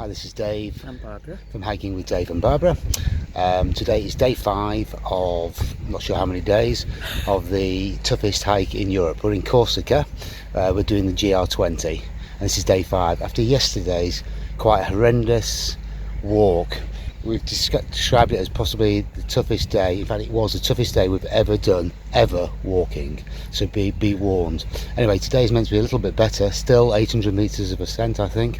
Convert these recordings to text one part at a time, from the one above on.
this is Dave and Barbara from Hiking with Dave and Barbara. Today is day 5 of, I'm not sure how many days, of the toughest hike in Europe. We're in Corsica, we're doing the GR20, and this is day 5 after yesterday's quite horrendous walk. We've described it as possibly the toughest day. In fact, it was the toughest day we've ever done, ever walking. So be warned. Anyway, today's meant to be a little bit better. Still 800 meters of ascent, I think.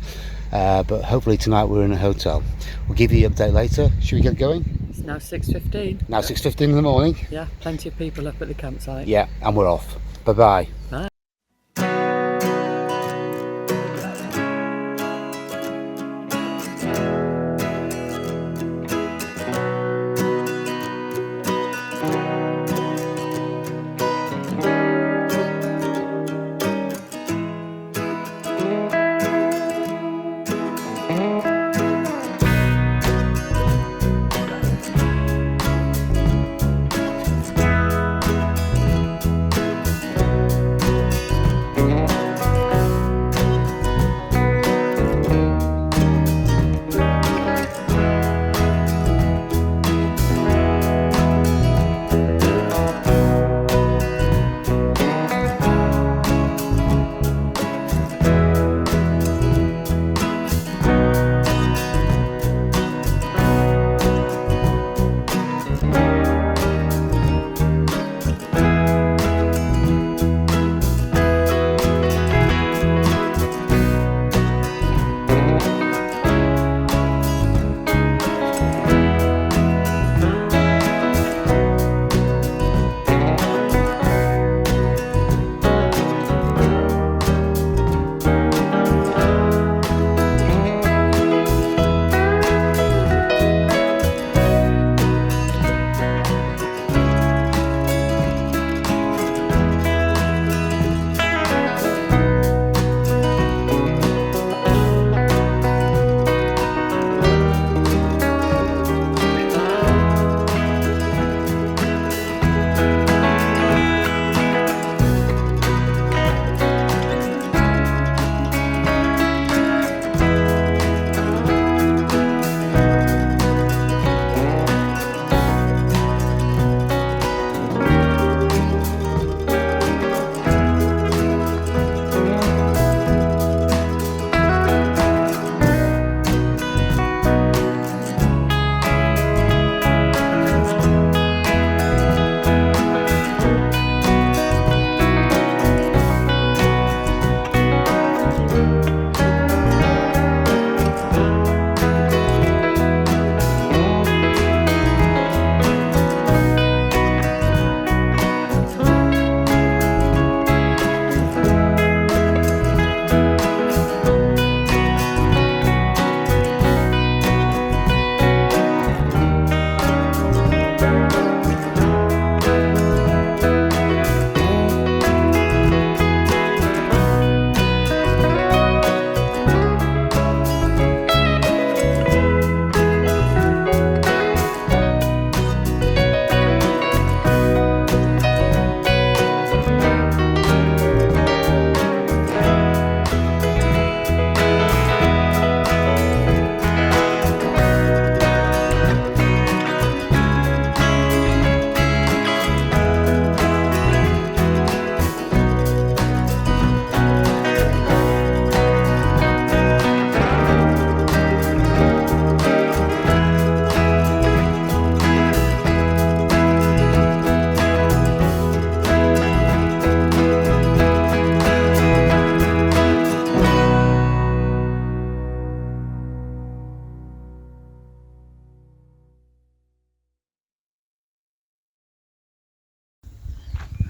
But hopefully tonight we're in a hotel. We'll give you the update later. Should we get going? It's now 6:15. Now 6:15 in the morning. Yeah, plenty of people up at the campsite. Yeah, and we're off. Bye-bye. Bye.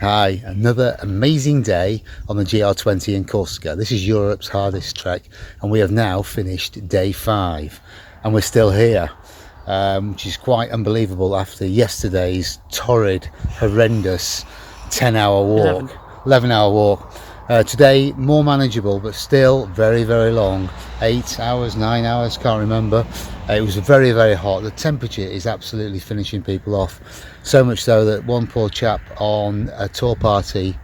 Hi, another amazing day on the GR20 in Corsica. This is Europe's hardest trek, and we have now finished day 5 and we're still here, which is quite unbelievable after yesterday's torrid, horrendous 10-hour walk, 11-hour walk. Today more manageable, but still very long. 8 hours, 9 hours, can't remember. It was very hot. The temperature is absolutely finishing people off, so much so that one poor chap on a tour party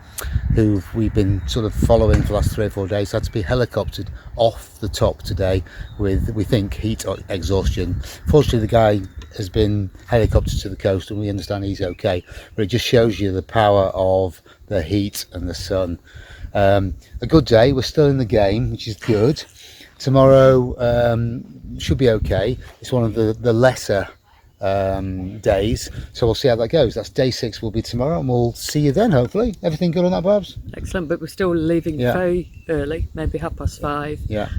who we've been sort of following for the last 3 or 4 days, had to be helicoptered off the top today with, we think, heat exhaustion. Fortunately, the guy has been helicoptered to the coast and we understand he's okay, but it just shows you the power of the heat and the sun. A good day, we're still in the game, which is good. Tomorrow should be okay. It's one of the lesser days, so we'll see how that goes. That's day 6 will be tomorrow, and we'll see you then, hopefully. Everything good on that, Babs? Excellent, but we're still leaving Yeah. very early, maybe 5:30. Yeah.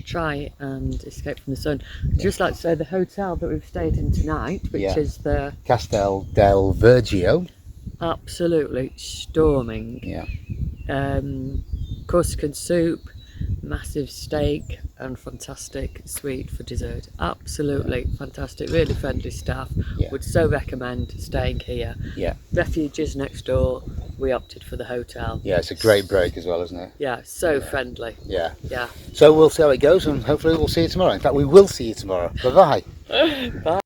Try and escape from the sun. I'd just like to say the hotel that we've stayed in tonight, which Yeah. is the Castel del Vergio. absolutely storming. Yeah. Corsican soup, massive steak, and fantastic sweet for dessert. Absolutely fantastic, really friendly staff. Yeah. Would so recommend staying here. Yeah. Refuge is next door. We opted for the hotel. Yeah, it's a great break as well, isn't it? Yeah, so friendly. Yeah. Yeah. So we'll see how it goes, and hopefully we'll see you tomorrow. In fact, we will see you tomorrow. Bye-bye. Bye.